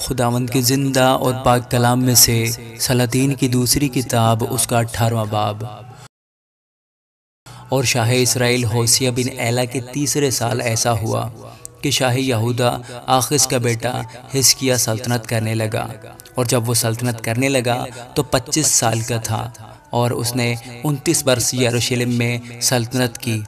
خداوند کے زندہ اور پاک کلام میں سے سلاطین کی دوسری کتاب، اس کا 18واں باب۔ اور شاہ اسرائیل ہوشیہ بن ایلا کے تیسرے سال ایسا ہوا کہ شاہ یہودہ آخز کا بیٹا حزقیہ سلطنت کرنے لگا، اور جب وہ سلطنت کرنے لگا تو 25 سال کا تھا، اور اس نے 29 برس یروشلم میں سلطنت کی۔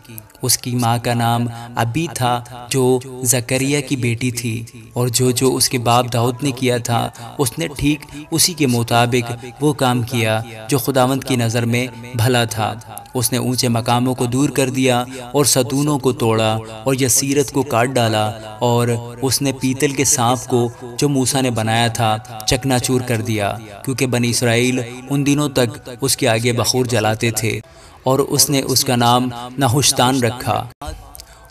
اس کی ماں کا نام ابی تھا جو زکریا کی بیٹی تھی، اور جو اس کے باپ داؤد نے کیا تھا اس نے ٹھیک اسی کے مطابق وہ کام کیا جو خداوند کی نظر میں بھلا تھا۔ اس نے اونچے مقاموں کو دور کر دیا اور ستونوں کو توڑا اور یسیرت کو کاٹ ڈالا، اور اس نے پیتل کے سانپ کو جو موسیٰ نے بنایا تھا چکنا چور کر دیا، کیونکہ بنی اسرائیل ان دنوں تک اس کے آگے بخور جلاتے تھے، اور اس نے اس کا نام نحشتان رکھا،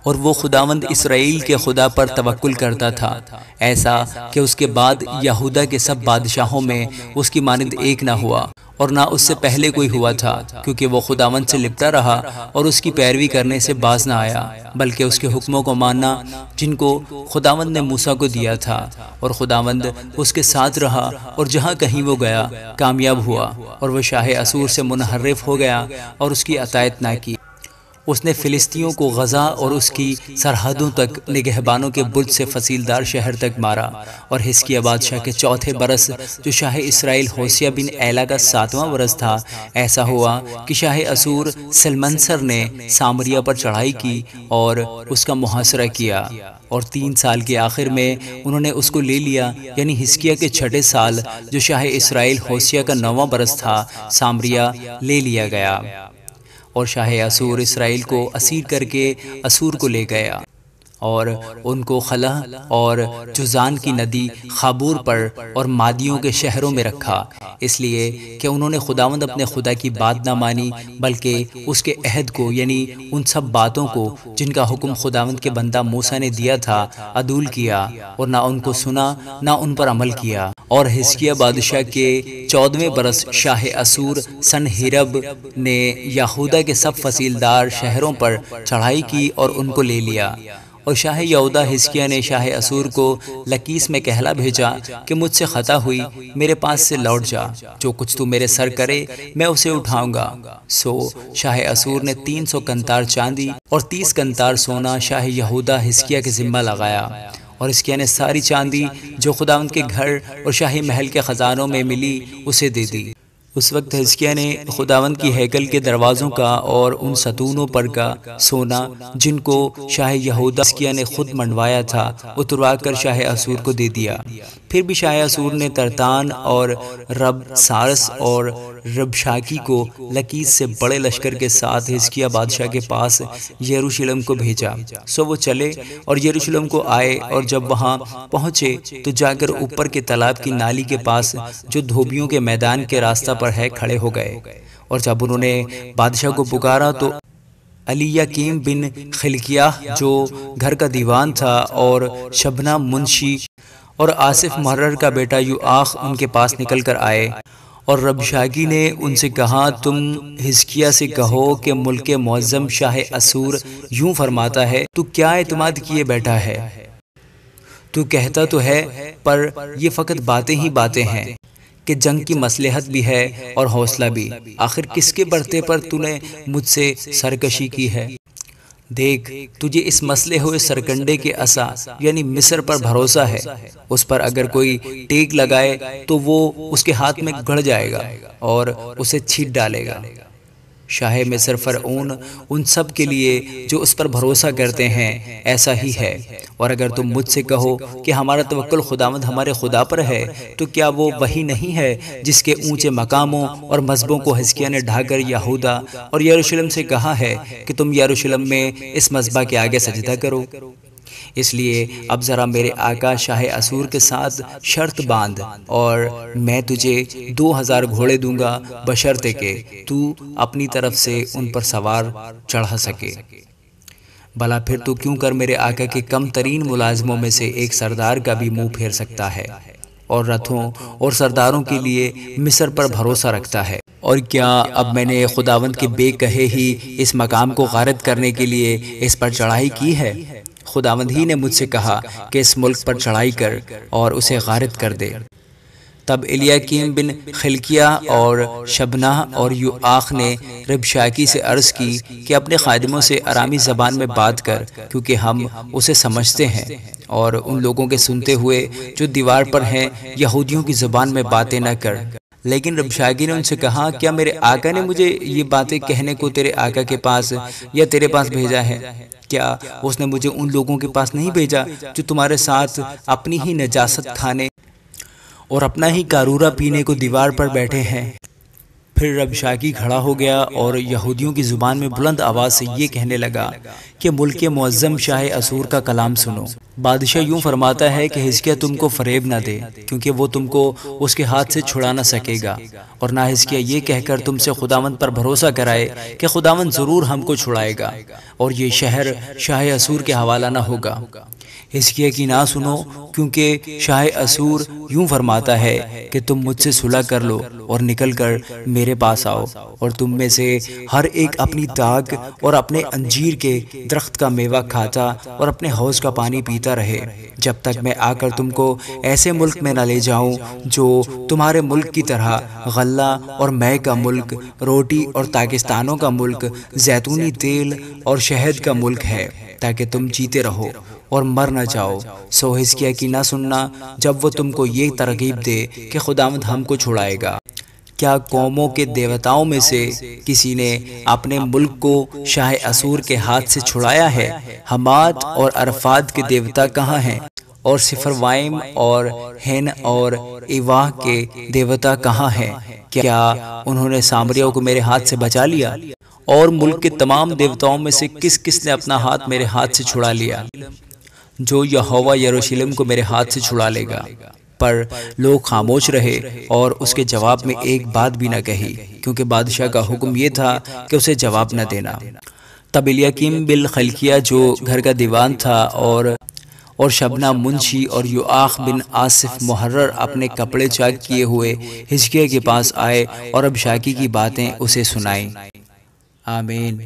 اور وہ خداوند اسرائیل کے خدا پر توکل کرتا تھا، ایسا کہ اس کے بعد یہودا کے سب بادشاہوں میں اس کی مانند ایک نہ ہوا، اور نہ اس سے پہلے کوئی ہوا تھا، کیونکہ وہ خداوند سے لپٹا رہا اور اس کی پیروی کرنے سے باز نہ آیا، بلکہ اس کے حکموں کو ماننا جن کو خداوند نے موسیٰ کو دیا تھا، اور خداوند اس کے ساتھ رہا، اور جہاں کہیں وہ گیا کامیاب ہوا، اور وہ شاہ اسور سے منحرف ہو گیا اور اس کی اطاعت نہ کی۔ اس نے فلسطینیوں کو غزہ اور اس کی سرحدوں تک نگہبانوں کے برج سے فصیلدار شہر تک مارا، اور حزقیہ بادشاہ کے 4تھے برس جو شاہ اسرائیل ہوشیہ بن ایلا کا 7واں برس تھا، ایسا ہوا کہ شاہ اسور سلمنسر نے سامریہ پر چڑھائی کی اور اس کا محاصرہ کیا، اور 3 سال کے آخر میں انہوں نے اس کو لے لیا، یعنی حزقیہ کے 6 سال جو شاہ اسرائیل ہوشیہ کا 9واں برس تھا، سامریہ لے لیا گیا، اور شاہ اسور اسرائیل کو اسیر کر کے اسور کو لے گیا، اور ان کو خلہ اور جوزان کی ندی خابور پر اور مادیوں کے شہروں میں رکھا، اس لیے کہ انہوں نے خداوند اپنے خدا کی بات نہ مانی، بلکہ اس کے عہد کو، یعنی ان سب باتوں کو جن کا حکم خداوند کے بندہ موسیٰ نے دیا تھا، عدول کیا، اور نہ ان کو سنا نہ ان پر عمل کیا۔ اور حزقیہ بادشاہ کے 14ویں برس شاہ اسور سنہیرب نے یہودا کے سب فصیلدار شہروں پر چڑھائی کی اور ان کو لے لیا، اور شاہ یہودا حزقیہ نے شاہ اسور کو لکیس میں کہلا بھیجا کہ مجھ سے خطا ہوئی، میرے پاس سے لوٹ جا، جو کچھ تو میرے سر کرے میں اسے اٹھاؤں گا۔ سو شاہ اسور نے 300 کنتار چاندی اور 30 کنتار سونا شاہ یہودا حزقیہ کے ذمہ لگایا، اور حزقیہ نے ساری چاندی جو خداوند کے گھر اور شاہی محل کے خزانوں میں ملی اسے دے دی۔ اس وقت حزقیہ نے خداوند کی ہیکل کے دروازوں کا اور ان ستونوں پر کا سونا جن کو شاہ یہودا حزقیہ نے خود منڈوایا تھا اتروا کر شاہ اسور کو دے دیا۔ پھر بھی شاہ اسور نے ترتان اور رب سارس اور ربشاکی کو لکیس سے بڑے لشکر کے ساتھ حزقیہ بادشاہ کے پاس یروشلم کو بھیجا۔ سو وہ چلے اور یروشلم کو آئے، اور جب وہاں پہنچے تو جا کر اوپر کے تالاب کی نالی کے پاس جو دھوبیوں کے میدان کے راستہ پر ہے کھڑے ہو گئے، اور جب انہوں نے بادشاہ کو پکارا تو الیاکیم بن خلقیاہ جو گھر کا دیوان تھا، اور شبنا منشی اور آصف محرر کا بیٹا یوآخ ان کے پاس نکل کر آئے، اور ربشاکی نے ان سے کہا، تم حزقیہ سے کہو کہ ملک معظم شاہ اسور یوں فرماتا ہے، تو کیا اعتماد کیے بیٹھا ہے؟ تو کہتا تو ہے پر یہ فقط باتیں ہی باتیں ہیں کہ جنگ کی مصلحت بھی ہے اور حوصلہ بھی، آخر کس کے برتے پر تو نے مجھ سے سرکشی کی ہے؟ دیکھ، تجھے اس مسلے ہوئے سرکنڈے کے عصا یعنی مصر پر بھروسہ ہے، اس پر اگر کوئی ٹیک لگائے تو وہ اس کے ہاتھ میں گڑ جائے گا اور اسے چھیٹ ڈالے گا۔ شاہ مصر فرعون ان سب کے لیے جو اس پر بھروسہ کرتے ہیں ایسا ہی ہے، اور اگر تم مجھ سے کہو کہ ہمارا توکل خداوند ہمارے خدا پر ہے، تو کیا وہ وہی نہیں ہے جس کے اونچے مقاموں اور مذہبوں کو حزقیہ نے ڈھا کر یہودا اور یروشلم سے کہا ہے کہ تم یروشلم میں اس مذبح کے آگے سجدہ کرو؟ اس لیے اب ذرا میرے آقا شاہ اسور کے ساتھ شرط باندھ، اور میں تجھے 2000 گھوڑے دوں گا، بشرطے کہ تو اپنی طرف سے ان پر سوار چڑھا سکے۔ بھلا پھر تو کیوں کر میرے آقا کے کم ترین ملازموں میں سے ایک سردار کا بھی منہ پھیر سکتا ہے، اور رتھوں اور سرداروں کے لیے مصر پر بھروسہ رکھتا ہے؟ اور کیا اب میں نے خداوند کے بے کہے ہی اس مقام کو غارت کرنے کے لیے اس پر چڑھائی کی ہے؟ خداوند ہی نے مجھ سے کہا کہ اس ملک پر چڑھائی کر اور اسے غارت کر دے۔ تب الیاکیم بن خلقیہ اور شبنہ اور یوآخ نے ربشاکی سے عرض کی کہ اپنے خادموں سے ارامی زبان میں بات کر، کیونکہ ہم اسے سمجھتے ہیں، اور ان لوگوں کے سنتے ہوئے جو دیوار پر ہیں یہودیوں کی زبان میں باتیں نہ کر۔ لیکن ربشاکی نے ان سے کہا، کیا میرے آقا نے مجھے یہ باتیں کہنے کو تیرے آقا کے پاس یا تیرے پاس بھیجا ہے؟ کیا اس نے مجھے ان لوگوں کے پاس نہیں بھیجا جو تمہارے ساتھ اپنی ہی نجاست کھانے اور اپنا ہی قارورہ پینے کو دیوار پر بیٹھے ہیں؟ پھر ربشاکی کھڑا ہو گیا اور یہودیوں کی زبان میں بلند آواز سے یہ کہنے لگا کہ ملک معظم شاہ اسور کا کلام سنو۔ بادشاہ یوں فرماتا ہے کہ حزقیہ تم کو فریب نہ دے، کیونکہ وہ تم کو اس کے ہاتھ سے چھڑا نہ سکے گا، اور نہ حزقیہ یہ کہہ کر تم سے خداوند پر بھروسہ کرائے کہ خداوند ضرور ہم کو چھڑائے گا اور یہ شہر شاہ اسور کے حوالہ نہ ہوگا۔ حزقیہ کی نہ سنو، کیونکہ شاہ اسور یوں فرماتا ہے کہ تم مجھ سے صلح کر لو اور نکل کر میرے پاس آؤ، اور تم میں سے ہر ایک اپنی داغ اور اپنے انجیر کے درخت کا میوہ کھاتا اور اپنے حوض کا پانی پیتا رہے، جب تک میں آ کر تم کو ایسے ملک میں نہ لے جاؤں جو تمہارے ملک کی طرح غلہ اور مے کا ملک، روٹی اور تاکستانوں کا ملک، زیتونی تیل اور شہد کا ملک ہے، تاکہ تم جیتے رہو اور مر نہ جاؤ۔ سو حزقیہ کی نہ سننا جب وہ تم کو یہ ترغیب دے کہ خداوند ہم کو چھڑائے گا۔ کیا قوموں کے دیوتاؤں میں سے کسی نے اپنے ملک کو شاہ اسور کے ہاتھ سے چھڑایا ہے؟ حمات اور عرفات کے دیوتا کہاں ہیں؟ اور سفروائم اور ہین اور ایواہ کے دیوتا کہاں ہیں؟ کیا انہوں نے سامریوں کو میرے ہاتھ سے بچا لیا؟ اور ملک کے تمام دیوتاؤں میں سے کس نے اپنا ہاتھ میرے ہاتھ سے چھڑا لیا؟ جو یہوہ یروشلم کو میرے ہاتھ سے چھڑا لے گا۔ پر لوگ خاموش رہے اور اس کے جواب میں ایک بات بھی نہ کہی، کیونکہ بادشاہ کا حکم یہ تھا کہ اسے جواب نہ دینا۔ تب الیاکیم بن خلقیہ جو گھر کا دیوان تھا اور شبنہ منشی اور یوآخ بن آصف محرر اپنے کپڑے چاک کیے ہوئے حزقیہ کے پاس آئے اور ربشاکی کی باتیں اسے سنائیں۔ آمین۔